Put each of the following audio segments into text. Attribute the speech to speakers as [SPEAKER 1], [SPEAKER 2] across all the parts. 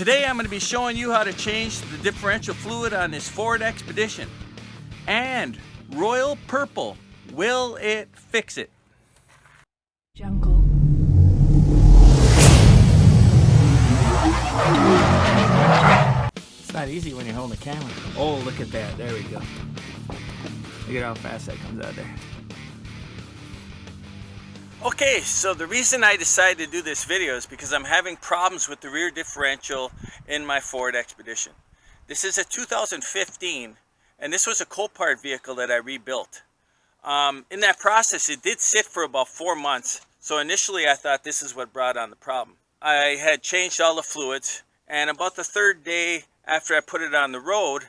[SPEAKER 1] Today I'm going to be showing you how to change the differential fluid on this Ford Expedition. And Royal Purple, will it fix it?
[SPEAKER 2] Jungle.
[SPEAKER 3] It's not easy when you're holding the camera. Oh, look at that. There we go. Look at how fast that comes out there.
[SPEAKER 1] Okay, so the reason I decided to do this video is because I'm having problems with the rear differential in my Ford Expedition. This is a 2015, and this was a Copart vehicle that I rebuilt. In that process, it did sit for about 4 months, so initially I thought this is what brought on the problem. I had changed all the fluids, and about the third day after I put it on the road,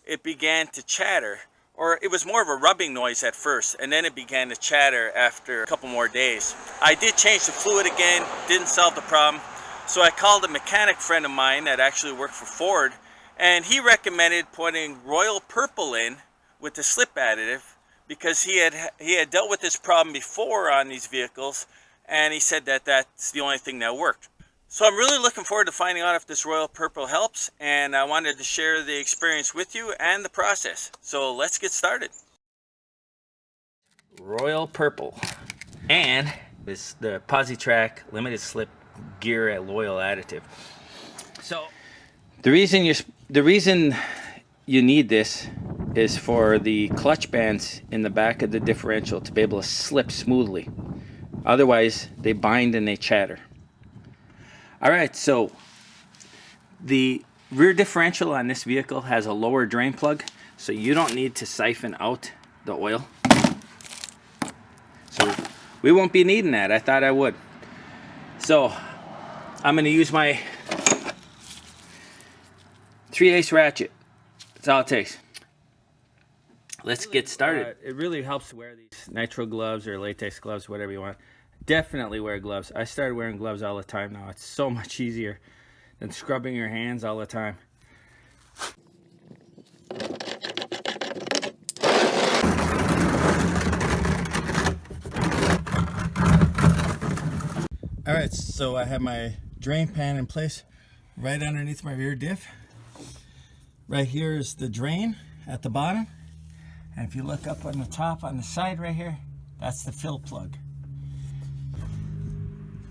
[SPEAKER 1] it began to chatter. Or it was more of a rubbing noise at first, and then it began to chatter after a couple more days. I did change the fluid again, didn't solve the problem, so I called a mechanic friend of mine that actually worked for Ford, and he recommended putting Royal Purple in with the slip additive because he had dealt with this problem before on these vehicles, and he said that that's the only thing that worked. So I'm really looking forward to finding out if this Royal Purple helps, and I wanted to share the experience with you and the process. So let's get started.
[SPEAKER 3] Royal Purple. And this the PosiTrack limited slip gear at Loyal additive. So the reason you need this is for the clutch bands in the back of the differential to be able to slip smoothly. Otherwise, they bind and they chatter. All right, so the rear differential on this vehicle has a lower drain plug, so you don't need to siphon out the oil. So we won't be needing that. I thought I would. So I'm going to use my 3/8 ratchet. That's all it takes. Let's get started. It really helps to wear these nitro gloves or latex gloves, whatever you want. Definitely wear gloves. I started wearing gloves all the time now. It's so much easier than scrubbing your hands all the time. All right, so I have my drain pan in place right underneath my rear diff. Right here is the drain at the bottom. And if you look up on the top, on the side right here, that's the fill plug.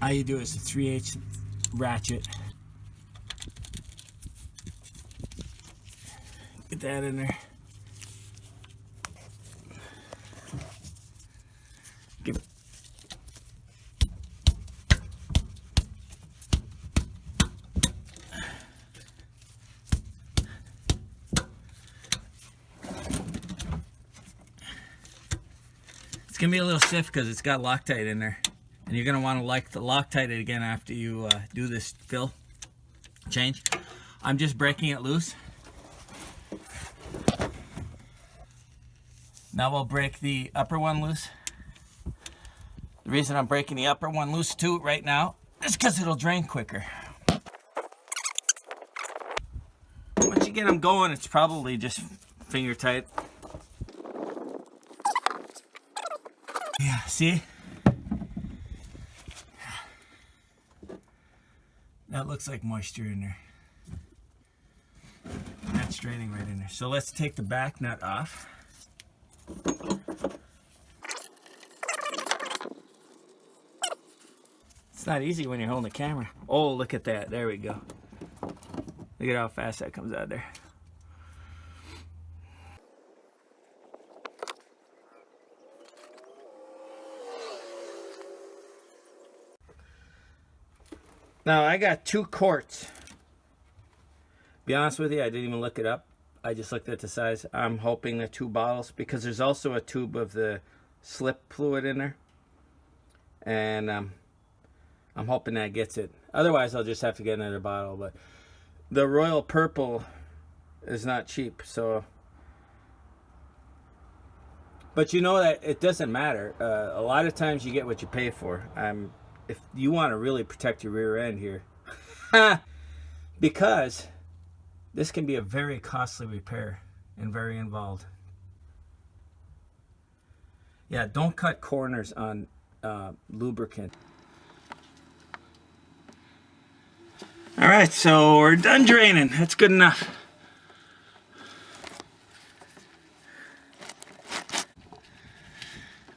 [SPEAKER 3] All you do is a 3/8 ratchet. Get that in there. Give it. It's gonna be a little stiff because it's got Loctite in there. And you're going to want to Loctite it again after you do this fill change. I'm just breaking it loose. Now we'll break the upper one loose. The reason I'm breaking the upper one loose too right now is because it'll drain quicker. Once you get them going, it's probably just finger tight. Yeah, see? That looks like moisture in there. That's draining right in there. So let's take the back nut off. It's not easy when you're holding the camera. Oh, look at that. There we go. Look at how fast that comes out there. Now I got 2 quarts. Be honest with you, I didn't even look it up. I just looked at the size. I'm hoping the 2 bottles, because there's also a tube of the slip fluid in there. And I'm hoping that gets it. Otherwise, I'll just have to get another bottle. But the Royal Purple is not cheap, so. But you know that it doesn't matter. A lot of times you get what you pay for. If you want to really protect your rear end here, because this can be a very costly repair and very involved. Yeah, don't cut corners on lubricant. All right, so we're done draining. That's good enough.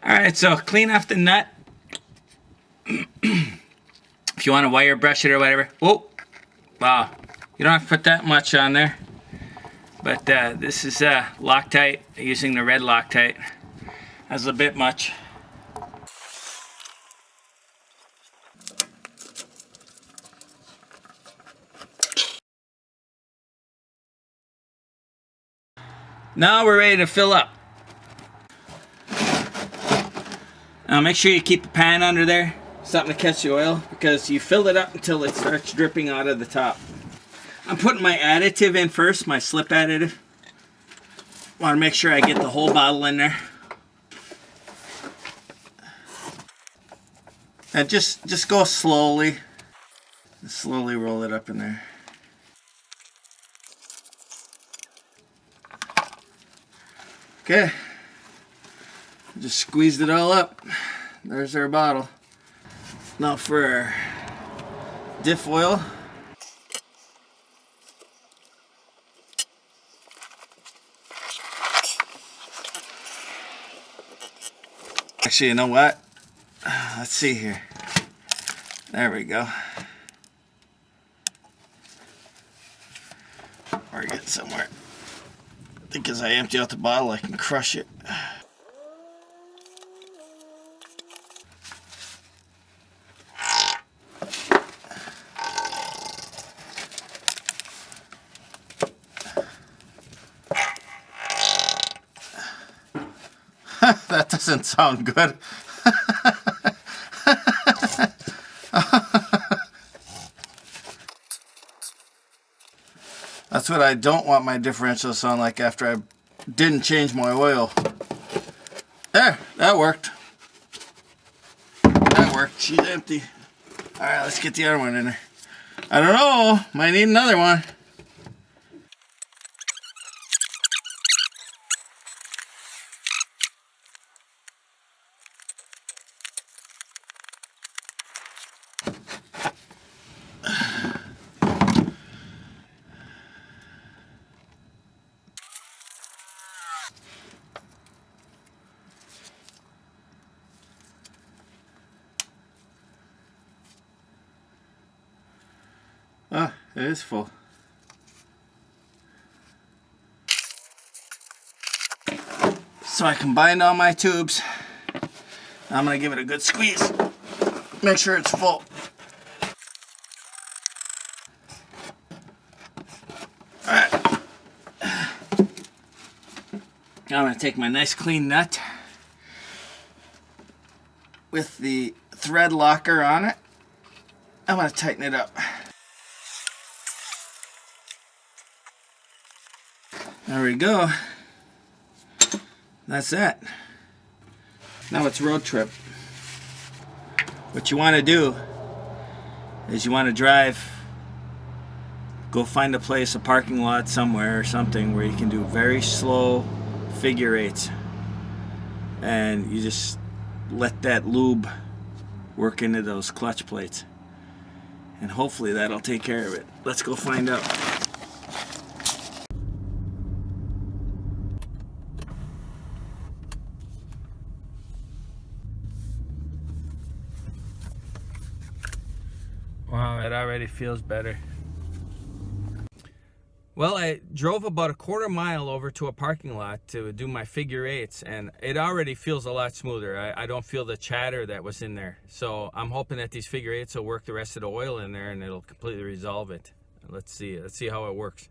[SPEAKER 3] All right, so clean off the nut. If you want to wire brush it or whatever. Oh, wow. You don't have to put that much on there. But this is Loctite, using the red Loctite. That's a bit much. Now we're ready to fill up. Now make sure you keep a pan under there, something to catch the oil, because you fill it up until it starts dripping out of the top. I'm putting my additive in first, my slip additive. Want to make sure I get the whole bottle in there. And just go slowly. Slowly roll it up in there. Okay. Just squeezed it all up. There's our bottle. Now for our diff oil. Actually, you know what? Let's see here. There we go. Or get somewhere. I think as I empty out the bottle, I can crush it. That doesn't sound good. That's what I don't want my differential to sound like after I didn't change my oil. There, that worked. That worked. She's empty. Alright, let's get the other one in there. I don't know, might need another one. Oh, it is full. So I combined all my tubes. Now I'm going to give it a good squeeze. Make sure it's full. Alright. Now I'm going to take my nice clean nut with the thread locker on it. I'm going to tighten it up. There we go. That's that. Now it's road trip. What you want to do is you want to drive, go find a place, a parking lot somewhere or something where you can do very slow figure eights. And you just let that lube work into those clutch plates. And hopefully that'll take care of it. Let's go find out. Wow, it already feels better. Well, I drove about a quarter mile over to a parking lot to do my figure eights, and it already feels a lot smoother. I don't feel the chatter that was in there. So I'm hoping that these figure eights will work the rest of the oil in there and it'll completely resolve it. Let's see how it works.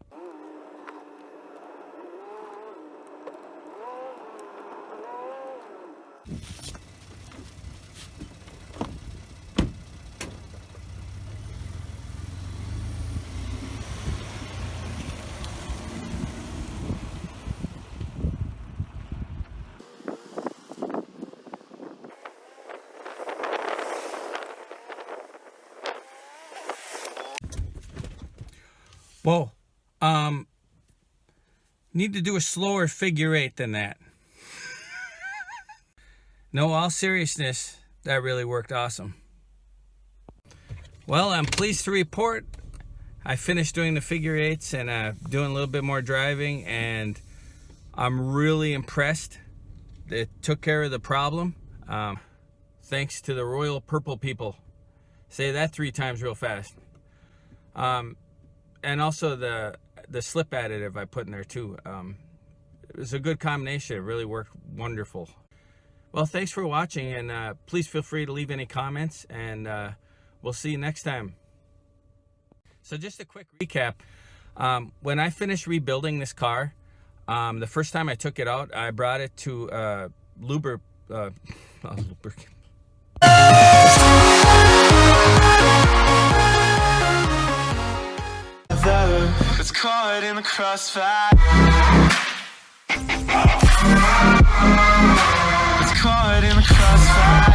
[SPEAKER 3] Whoa, need to do a slower figure eight than that. No, all seriousness, that really worked awesome. Well, I'm pleased to report
[SPEAKER 1] I finished doing the figure eights and doing a little bit more driving, and I'm really impressed. It took care of the problem. Thanks to the Royal Purple people. Say that 3 times real fast. And also the slip additive I put in there too. It was a good combination. It really worked wonderful. Well, thanks for watching, and please feel free to leave any comments, and we'll see you next time. So just a quick recap. When I finished rebuilding this car, the first time I took it out, I brought it to lubricant.
[SPEAKER 4] It's caught in the crossfire. It's caught in the crossfire.